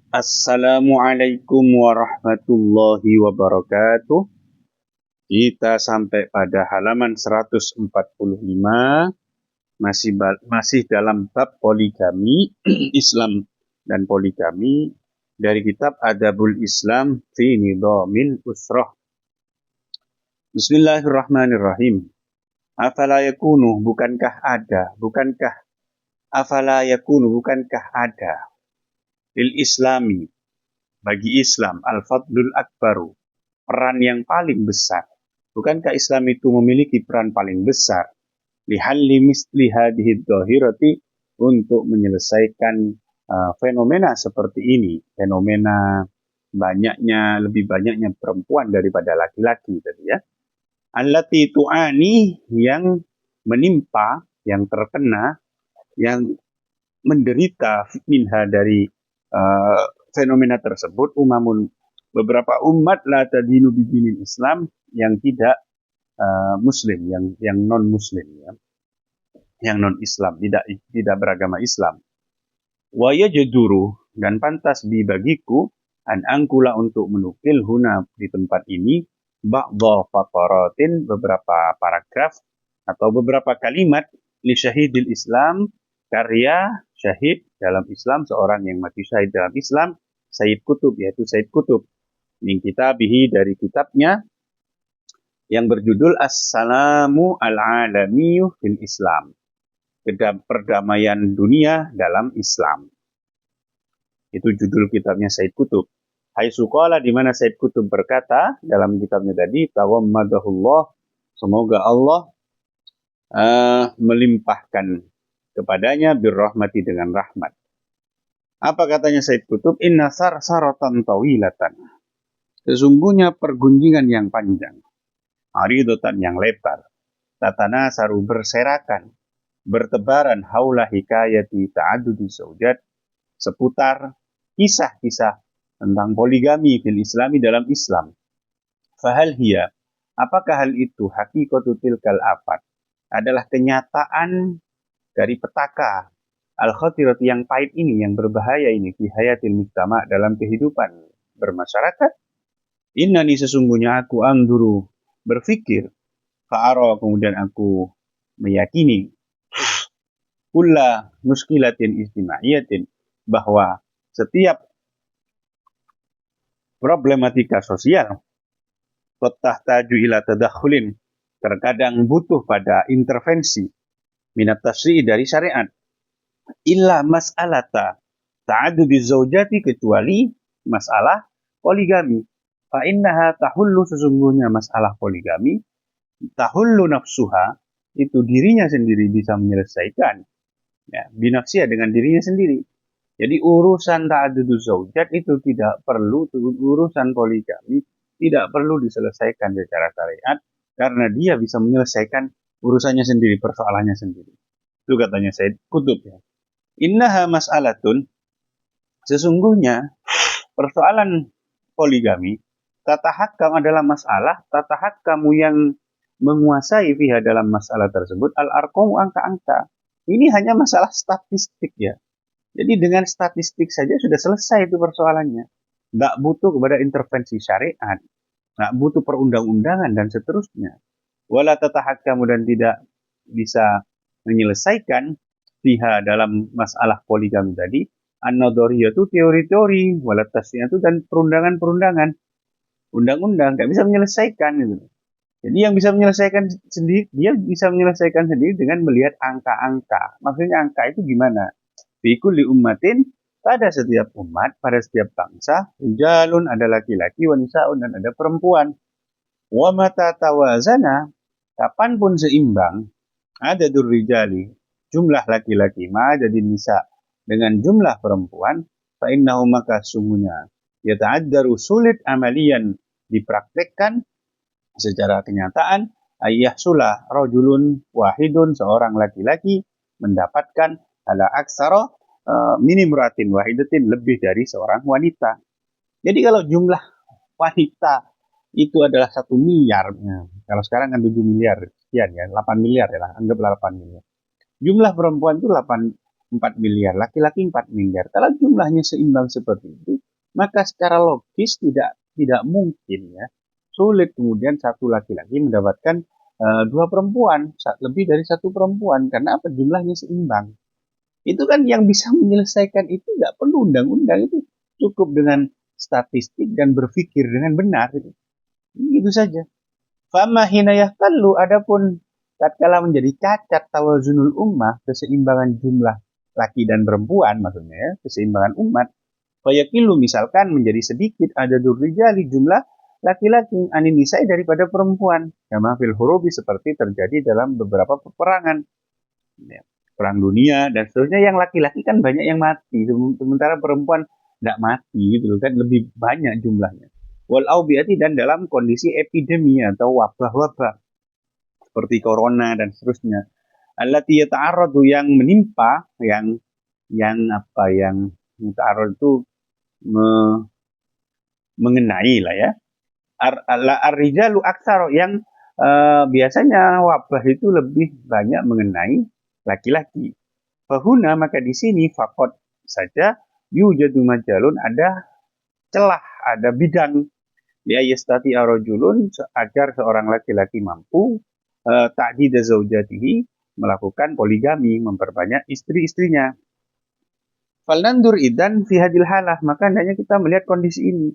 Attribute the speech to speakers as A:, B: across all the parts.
A: Assalamualaikum warahmatullahi wabarakatuh. Kita sampai pada halaman 145, masih dalam bab poligami, Islam dan poligami dari kitab Adabul Islam fi Nidhamil Usrah. Bismillahirrahmanirrahim. Afala yakunu, bukankah ada lil islami bagi Islam al-fadlul akbaru, peran yang paling besar. Bukankah Islam itu memiliki peran paling besar lihalli misli hadhihi dhahirati, untuk menyelesaikan fenomena seperti ini, fenomena lebih banyaknya perempuan daripada laki-laki tadi ya. Allati tu'ani, yang menimpa, yang terkena, yang menderita minha dari fenomena tersebut, beberapa umat la tadinu bidinil Islam, yang tidak muslim, yang non muslim ya, yang non Islam, tidak beragama Islam. Wa yajduru, dan pantas bagiku an angkula, untuk menukil huna, di tempat ini, ba'dha faqaratin, beberapa paragraf atau beberapa kalimat li syahidil Islam, karya syahid dalam Islam, seorang yang mati syahid dalam Islam, Sayyid Qutb, yaitu Sayyid Qutb, min kitabihi, dari kitabnya yang berjudul As-Salamu Al-Alamiyu fil Islam, perdamaian dunia dalam Islam. Itu judul kitabnya Sayyid Qutb. Haitsu qala, di mana Sayyid Qutb berkata dalam kitabnya tadi, tawammadahullah, semoga Allah melimpahkan kepadanya birrahmati, dengan rahmat. Apa katanya Sayyid Qutb? Inna sarsaratan tawilatan, sesungguhnya pergunjingan yang panjang, aridatan, yang lebar, tatana saru, berserakan, bertebaran, haula hikayati ta'adudi zaujat, seputar kisah-kisah tentang poligami fil Islami, dalam Islam. Fahal hiya, apakah hal itu, hakikatu tilkal afat, adalah kenyataan dari petaka al-khatirati, yang pahit ini, yang berbahaya ini, fi hayatil mujtama, dalam kehidupan bermasyarakat. Innani, sesungguhnya aku, anduru, berpikir, fa'ara, kemudian aku meyakini, kulla muskilatin ijtimaiyatin, bahwa setiap problematika sosial, tahtaju ila tadakhulin, terkadang butuh pada intervensi, minat tasri', dari syariat, illa mas'alata ta'adudi zaujati, kecuali masalah poligami. Fa innaha tahullu, sesungguhnya masalah poligami, tahullu nafsuha, itu dirinya sendiri bisa menyelesaikan ya, binafsiha, dengan dirinya sendiri. Jadi urusan ta'adudu zaujat itu tidak perlu, urusan poligami tidak perlu diselesaikan secara syariat, karena dia bisa menyelesaikan urusannya sendiri, persoalannya sendiri. Itu katanya Sayyid Qutb ya. Innaha mas'alatun, sesungguhnya persoalan poligami, tatahakam, adalah masalah, tatahakamu, yang menguasai fiha, dalam masalah tersebut, al-arqam, angka-angka. Ini hanya masalah statistik ya. Jadi dengan statistik saja sudah selesai itu persoalannya. Nggak butuh kepada intervensi syariat, nggak butuh perundang-undangan dan seterusnya. Wala tatahakamu, dan tidak bisa menyelesaikan fiha, dalam masalah poligami tadi, an-nadhariyatu, teori-teori, wala tasniyatu, dan perundangan-perundangan, undang-undang, nggak bisa menyelesaikan gitu. Jadi yang bisa menyelesaikan sendiri, dia bisa menyelesaikan sendiri dengan melihat angka-angka. Maksudnya angka itu gimana? Fi kulli ummatin, pada setiap umat, pada setiap bangsa, rijalun, ada laki-laki, wa nisaun, dan ada perempuan. Wa mata tawazana, kapanpun seimbang, ada durrijali, jumlah laki-laki, ma jadi nisa, dengan jumlah perempuan, fa innahu, maka sungguhnya, yata'addaru, sulit amalian, dipraktekkan secara kenyataan, ayyahsula rajulun wahidun, seorang laki-laki mendapatkan ala aksara minimratin wahidatin, lebih dari seorang wanita. Jadi kalau jumlah wanita itu adalah 1 miliar, kalau sekarang kan 7 miliar sekian ya, 8 miliar ya lah, anggaplah 8 miliar. Jumlah perempuan itu 4 miliar, laki-laki 4 miliar. Kalau jumlahnya seimbang seperti itu, maka secara logis tidak mungkin ya, sulit kemudian satu laki-laki mendapatkan dua perempuan, lebih dari satu perempuan, karena apa? Jumlahnya seimbang. Itu kan yang bisa menyelesaikan itu nggak perlu undang-undang, itu cukup dengan statistik dan berpikir dengan benar. Itu saja. Fama hinayah talu, adapun tatkala menjadi cacat tawazunul ummah, keseimbangan jumlah laki dan perempuan, maksudnya ya, keseimbangan umat. Fayakilu, misalkan menjadi sedikit ada durrijali, jumlah laki-laki aninisai daripada perempuan. Kama fil hurubi, seperti terjadi dalam beberapa peperangan. Ya, perang dunia dan seterusnya, yang laki-laki kan banyak yang mati, sementara perempuan tidak mati gitu kan, lebih banyak jumlahnya. Wal aubiati, dan dalam kondisi epidemi atau wabah-wabah seperti corona dan seterusnya. Allati yata'arradu, yang menimpa, yang ta'arrud itu mengenai lah ya. Ar-rijalu aktsar, yang biasanya wabah itu lebih banyak mengenai laki-laki. Fahuna, maka di sini fakot saja yujadu majalun, ada celah, ada bidang ya yastati arojulun, agar seorang laki-laki mampu ta'did zaujatihi, melakukan poligami, memperbanyak istri-istrinya. Falnandur idan fi hadil halah, maka hendaknya kita melihat kondisi ini.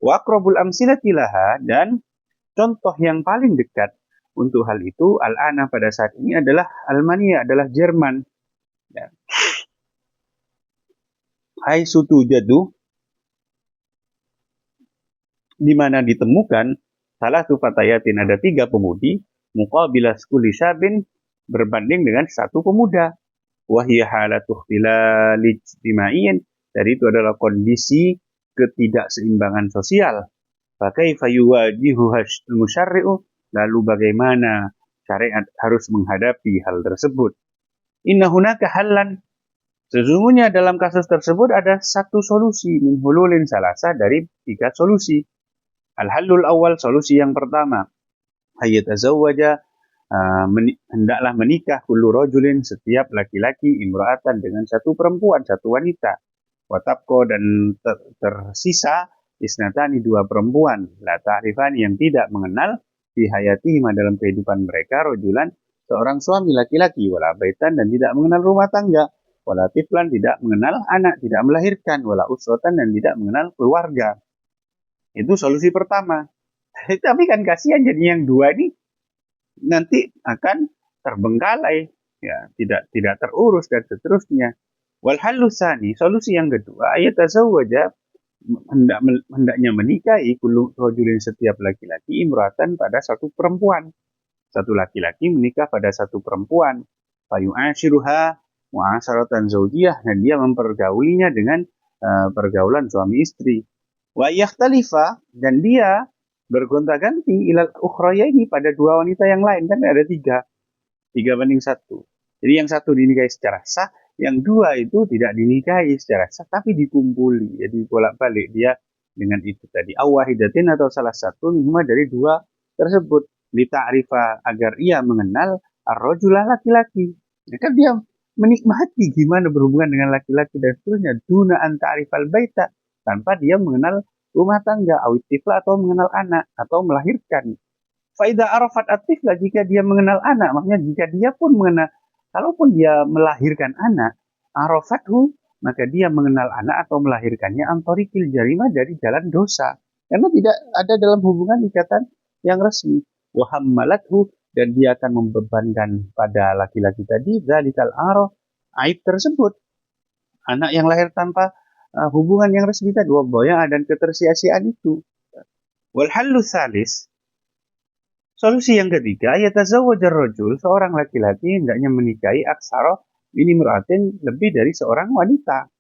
A: Wa aqrabul amsilati laha, dan contoh yang paling dekat untuk hal itu al-ana, pada saat ini adalah Almania, adalah Jerman. Ya. Hai sutu jadu, di mana ditemukan salah satu fatayatin, ada 3 pemudi, muqabilas kulli syabin, berbanding dengan satu pemuda. Wahiyya halatu ikhtilali ijtimaiyin, dari itu adalah kondisi ketidakseimbangan sosial. Fakaifa yuwajihu musyarri'u, lalu bagaimana syariat harus menghadapi hal tersebut. Inna hunaka hallan, sesungguhnya dalam kasus tersebut ada satu solusi, min hululin salasa, dari 3 solusi. Al-hallul awal, solusi yang pertama, hayyatazawwaja, hendaklah menikah kullu rajulin, setiap laki-laki, imra'atan, dengan satu perempuan, satu wanita. Watabko, dan tersisa isnatani, 2 perempuan, la ta'rifani, yang tidak mengenal fi hayatihim, dalam kehidupan mereka, rajulan, seorang suami laki-laki, wala baitan, dan tidak mengenal rumah tangga, wala tiflan, tidak mengenal anak, tidak melahirkan, wala usratan, dan tidak mengenal keluarga. Itu solusi pertama. Tapi kan kasihan, jadi yang 2 ini nanti akan terbengkalai, ya, tidak terurus dan seterusnya. Wal halusani, solusi yang kedua, ayatazawwaja, hendaknya menikahi kullu rajulin, setiap laki-laki, imratan, pada satu perempuan. Satu laki-laki menikah pada satu perempuan. Fayu'ashiruha mu'asharatan zawjiyah, dan dia mempergaulinya dengan pergaulan suami istri. Wa yakhtalifa, dan dia bergonta-ganti ilal ukhrayaini, pada 2 wanita yang lain, kan ada 3 banding 1. Jadi yang 1 dinikahi secara sah, yang 2 itu tidak dinikahi secara sah, tapi dikumpuli. Jadi bolak-balik dia dengan itu tadi, awahidatin, atau salah satu minhuma dari 2 tersebut, li ta'rifa, agar ia mengenal ar-rajulah, laki-laki. Ya kan dia menikmati gimana berhubungan dengan laki-laki dan seterusnya, duna an ta'rifal baita, tanpa dia mengenal rumah tangga, awitifla, atau mengenal anak, atau melahirkan. Faidah arafat atifla, jika dia mengenal anak, maksudnya jika dia pun mengenal, kalaupun dia melahirkan anak, arafathu, maka dia mengenal anak atau melahirkannya antorikil jarimah, dari jalan dosa, karena tidak ada dalam hubungan ikatan yang resmi. Wahammalathu, dan dia akan membebankan pada laki-laki tadi zalikal araf, aib tersebut, anak yang lahir tanpa hubungan yang resmi tadi, waboya, dan ketersia-siaan itu. Wal hallu tsalis, solusi yang ketiga, yatazawwajar rajul, seorang laki-laki hendaknya menikahi aksara min imra'atin, lebih dari seorang wanita,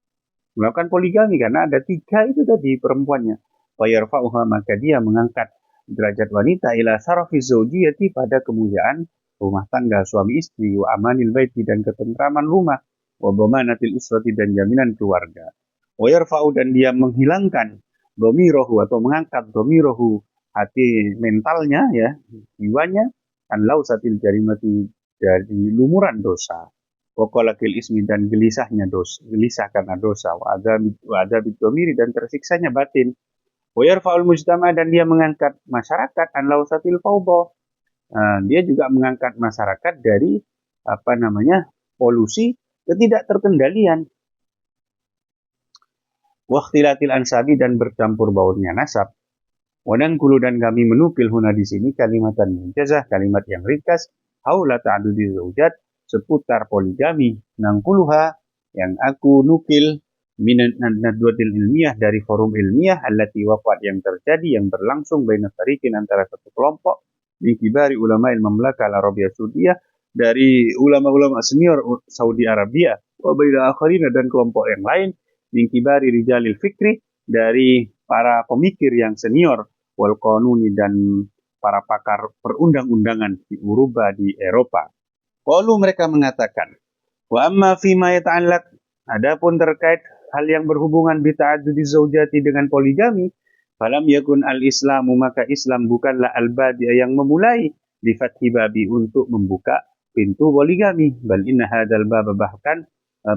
A: melakukan poligami, karena ada 3 itu tadi perempuannya. Wa yarfa'uha, maka dia mengangkat derajat wanita ila syarafi zaujiyati, pada kemuliaan rumah tangga suami istri, wa amanil baiti, dan ketentraman rumah, wa dhamanatil usrati, dan jaminan keluarga. Wa yarfa'u, dan dia menghilangkan dhamirahu, atau mengangkat dhamirahu, hati mentalnya, ya, jiwanya, an lausatil jarimati, dari lumuran dosa. wa qalaqil ismi dan gelisah karena dosa, wa adzabid dhamiri dan tersiksanya batin, wa yarfa'ul mujtama dan dia mengangkat masyarakat an lausatil fawdha. Dia juga mengangkat masyarakat dari polusi ketidakterkendalian. Wakhtilatil ansabi dan bercampur baurnya nasab. Wadan kulu dan kami menukil huna di sini kalimatan mujazah, kalimat yang ringkas, haula ta'adudi zaujat, seputar poligami, nangkuluha yang aku nukil minan nadwatil ilmiah dari forum ilmiah allati waqat yang terjadi yang berlangsung baina fariqin antara satu kelompok min kibari ulama al-mamlakah al-arabiyah Saudiyah dari ulama-ulama senior Saudi Arabia wa baina akharina dan kelompok yang lain min kibari rijalil fikri dari para pemikir yang senior wal qanuni dan para pakar perundang-undangan di Uruba di Eropa. Qalu mereka mengatakan, wa amma fima yata'allaq adapun terkait hal yang berhubungan bi ta'addudi zaujati dengan poligami, falam yakun al-islamu maka Islam bukanlah al-badi' yang memulai bi fathi babi untuk membuka pintu poligami, bal inna hadzal bab bahkan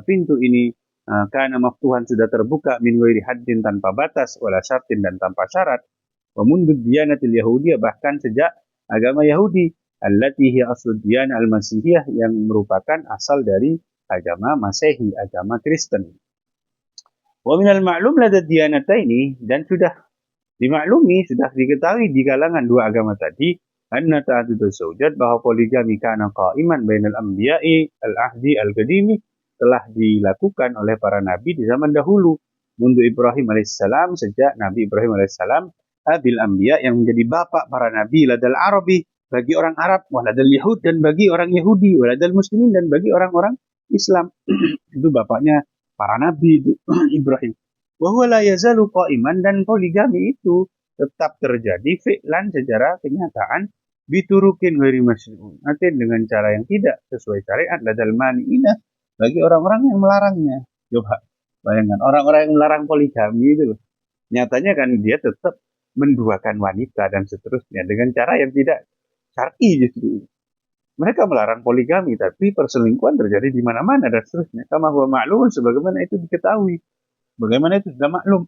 A: pintu ini karena maftuhan sudah terbuka min ghairi haddin tanpa batas wala syartin dan tanpa syarat wa mundud diyanatil yahudiyah bahkan sejak agama Yahudi allati hiya aslud diyanah al-masihiyah yang merupakan asal dari agama Masehi, agama Kristen. Wa minal ma'lum lada diyanataini dan sudah dimaklumi, sudah diketahui di kalangan dua agama tadi anna ta'adduduz zaujat bahwa poligami kana qa'iman bainal anbiya'i al-ahdi al-qadimi telah dilakukan oleh para nabi di zaman dahulu. Mundu Ibrahim alaihissalam, sejak Nabi Ibrahim alaihissalam, abil anbiya yang menjadi bapak para nabi, ladal arabi bagi orang Arab, waladal yahud dan bagi orang Yahudi, waladal muslimin dan bagi orang-orang Islam. Itu bapaknya para nabi itu Ibrahim. Wa huwa la yazalu qa'iman dan poligami itu tetap terjadi fi'lan secara kenyataan biturukin ghairi masyru'atin dengan cara yang tidak sesuai syariat ladal mani'ina bagi orang-orang yang melarangnya. Coba bayangkan orang-orang yang melarang poligami itu loh. Nyatanya kan dia tetap menduakan wanita dan seterusnya dengan cara yang tidak syar'i justru. Mereka melarang poligami tapi perselingkuhan terjadi di mana-mana dan seterusnya. Kama huwa ma'lum sebagaimana itu diketahui. Bagaimana itu sudah maklum.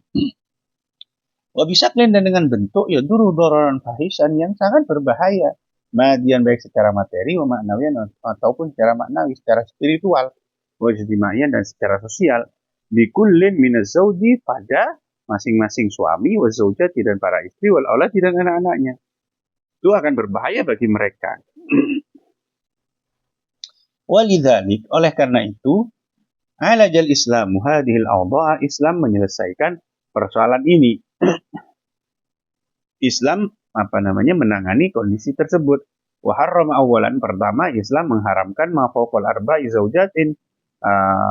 A: Wa bisaklin dan dengan bentuk ya duru dororan fahisan yang sangat berbahaya. Madian baik secara materi wa maknawiyan ataupun secara maknawi, secara spiritual. Wajtimaiyan dan secara sosial bikullin minaz zauji pada masing-masing suami wa zaujati dan para istri wal auladi dan anak-anaknya. Itu akan berbahaya bagi mereka. Walidzalik oleh karena itu alajal islamu hadhil awda'a Islam menyelesaikan persoalan ini. Islam menangani kondisi tersebut. Wa harrama awalan pertama Islam mengharamkan ma fawqal arba'i zaujatin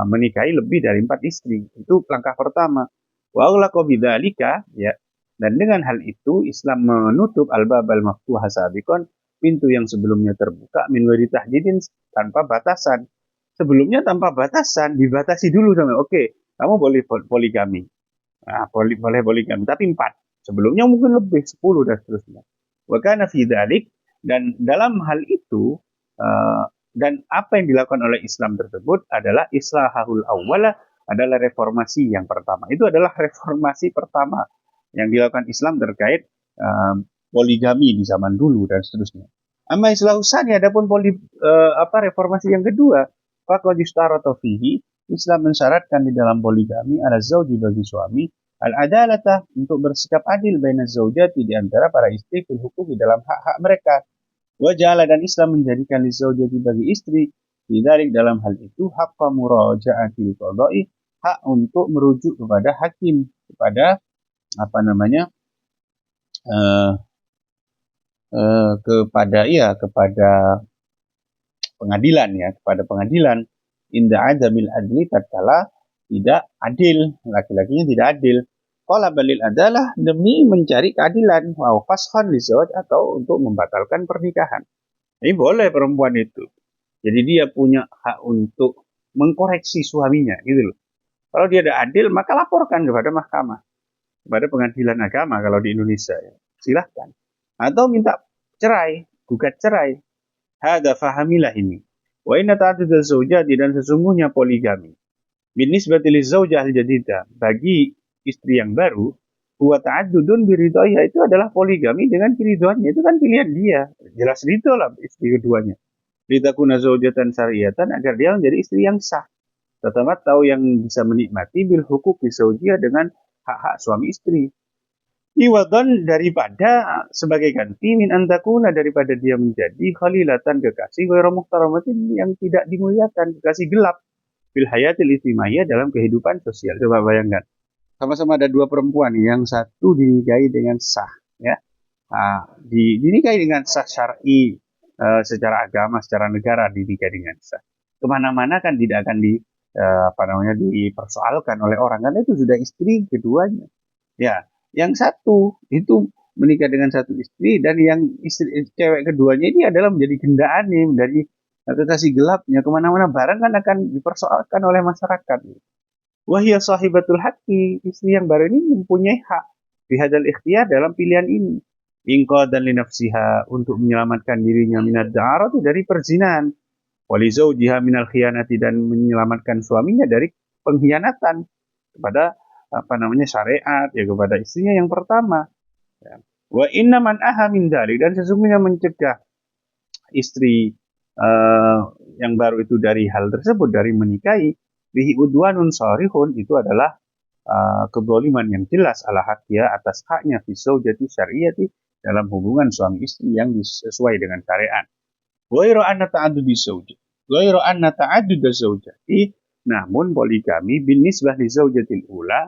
A: menikahi lebih dari 4 istri. Itu langkah pertama. Wa aghlaqa bidzalika ya. Dan dengan hal itu Islam menutup al-babal maftuha sabiqan pintu yang sebelumnya terbuka min ghairi tahdidin tanpa batasan. Sebelumnya tanpa batasan, dibatasi dulu sama oke, kamu boleh poligami. Boleh poligami tapi 4. Sebelumnya mungkin lebih 10 dan seterusnya. Wa kana fi dzalik dan dalam hal itu dan apa yang dilakukan oleh Islam tersebut adalah islahul awwala adalah reformasi yang pertama. Itu adalah reformasi pertama yang dilakukan Islam terkait poligami di zaman dulu dan seterusnya. Amma islahu tsani adapun reformasi yang kedua, faqad istarata fihi Islam mensyaratkan di dalam poligami ala zauji bagi suami al-adalata untuk bersikap adil baina zaujati di antara para istri fil hukum di dalam hak-hak mereka. Waja'ala dan Islam menjadikan li zaujati bagi istri bidzalik dalam hal itu haqqa muraja'atil qada'i hak untuk merujuk kepada hakim kepada kepada pengadilan ya kepada pengadilan inda adamil adli tatkala tidak adil laki-lakinya tidak adil qala balil adalah demi mencari keadilan wa fashan li zawaj atau untuk membatalkan pernikahan. Ini boleh perempuan itu. Jadi dia punya hak untuk mengkoreksi suaminya gitu loh. Kalau dia tidak adil maka laporkan kepada mahkamah, kepada pengadilan agama kalau di Indonesia ya. Silahkan. Atau minta cerai, gugat cerai. Hadza fahamilah ini. Wa inna ta'addud az-zawjati dan sesungguhnya poligami. Binisbati lizaujah al-jadidah bagi istri yang baru, huwa ta'addudun biridaiha itu adalah poligami dengan keridhoannya. Itu kan pilihan dia. Jelas ridho lah istri keduanya. Litakuna zaujatan syariatan agar dia menjadi istri yang sah. Tetapi tahu yang bisa menikmati bil hukuk bisaujiyah dengan hak-hak suami istri. Iwadon daripada sebagai ganti min antakuna daripada dia menjadi khalilatan kekasih ghairu muhtaramatin yang tidak dimuliakan, kekasih gelap fil hayatil ijtimaiyah dalam kehidupan sosial. Coba bayangkan. Sama-sama ada dua perempuan, yang satu dinikahi dengan sah, ya. Dinikahi dengan sah syar'i, secara agama, secara negara dinikahi dengan sah. Kemana-mana kan tidak akan dipersoalkan oleh orang karena itu sudah istri keduanya. Ya, yang satu itu menikah dengan satu istri dan yang istri cewek keduanya ini adalah menjadi gendaannya, dari kekasih gelapnya, kemana-mana barang kan akan dipersoalkan oleh masyarakat. Wahia sahibatul haqqi, istri yang baru ini mempunyai hak bihadal ikhtiar dalam pilihan ini. Inqadan li nafsiha, untuk menyelamatkan dirinya minad da'arati dari perzinahan. Wali zawjiha minal khiyanati, dan menyelamatkan suaminya dari pengkhianatan kepada syariat, ya, kepada istrinya yang pertama. Ya. Wa inna man aha min dalik, dan sesungguhnya mencegah istri yang baru itu dari hal tersebut, dari menikahi, bihi udwanun sarihun, itu adalah kezaliman yang jelas ala haknya, atas haknya fi zaujati syariati, dalam hubungan suami istri yang sesuai dengan syariat. Ghairu anna ta'addudi zawjah. Ghairu anna ta'addud zawjati, namun poligami bin nisbah li zaujatil ula,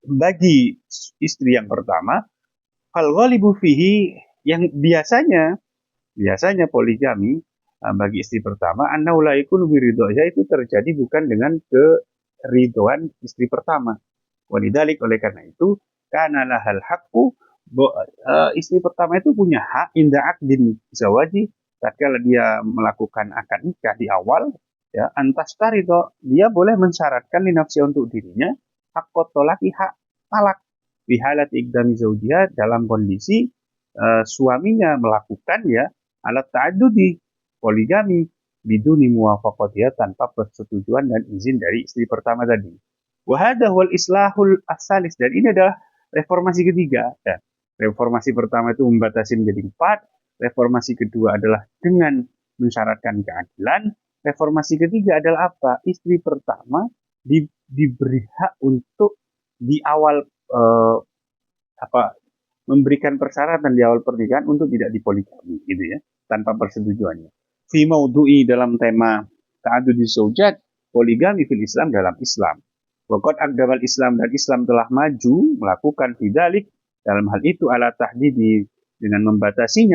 A: bagi istri yang pertama, fal ghalibu fihi, yang biasanya poligami bagi istri pertama, annahu la yakunu biridhoha, itu terjadi bukan dengan keridhoan istri pertama. Walidalik, oleh karena itu, kana lahal haqqu, istri pertama itu punya hak inda aqdin zawaji, tatkala dia melakukan akad nikah di awal, ya, antastarido, dia boleh mensyaratkan li nafsi, untuk dirinya, haqqot tolaki, hak talak, bihalat iqdami zawjiha, dalam kondisi suaminya melakukan, ya, alat ta'addudi, poligami, biduni muwafaqatiyah, tanpa persetujuan dan izin dari istri pertama tadi. Wahada wal islahul asalis, dan ini adalah reformasi ketiga. Ya. Reformasi pertama itu membatasi menjadi 4. Reformasi kedua adalah dengan mensyaratkan keadilan. Reformasi ketiga adalah apa? Istri pertama diberi hak untuk di awal memberikan persyaratan di awal pernikahan untuk tidak dipoligami, gitu ya, tanpa persetujuannya. Fi maudhu'i, dalam tema ta'addudi zaujat, poligami fil Islam, dalam Islam. Waqad aqdamal Islam, dan Islam telah maju melakukan fidzalik, dalam hal itu, ala tahdidi, dengan membatasi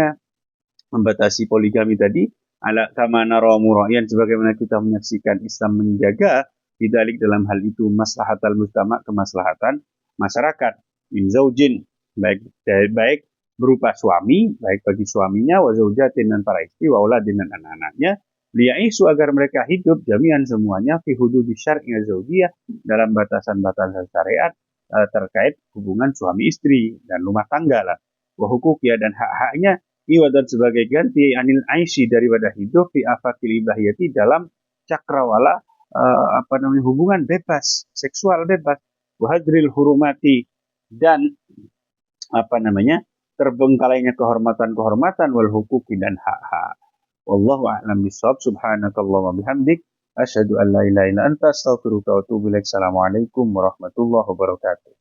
A: poligami tadi, ala kama nara mura'yan, sebagaimana kita menyaksikan Islam menjaga fidzalik, dalam hal itu, maslahatal mujtama', kemaslahatan masyarakat, min zaujin, baik berupa suami, baik bagi suaminya, wa zaujatin, dan para istri, wa auladin, dan anak-anaknya, liyaisu, agar mereka hidup jami'an semuanya, fi hududi syar'i zaujiyah, dalam batasan-batasan syariat terkait hubungan suami istri dan rumah tangga lah. Wa huquqiyah, dan hak-haknya, iwadan sebagai ganti anil aisy, daripada hidup, fi afakil ibahiyati, dalam cakrawala hubungan bebas, seksual bebas, wa hadril hurumati, dan terbengkalainya kehormatan-kehormatan, wal huquqi, dan hak-hak. Wallahu a'lam bishawab. Subhanakallahumma bihamdik, asyhadu an la ilaha illa anta, astaghfiruka wa atubu ilaik. Assalamualaikum warahmatullahi wabarakatuh.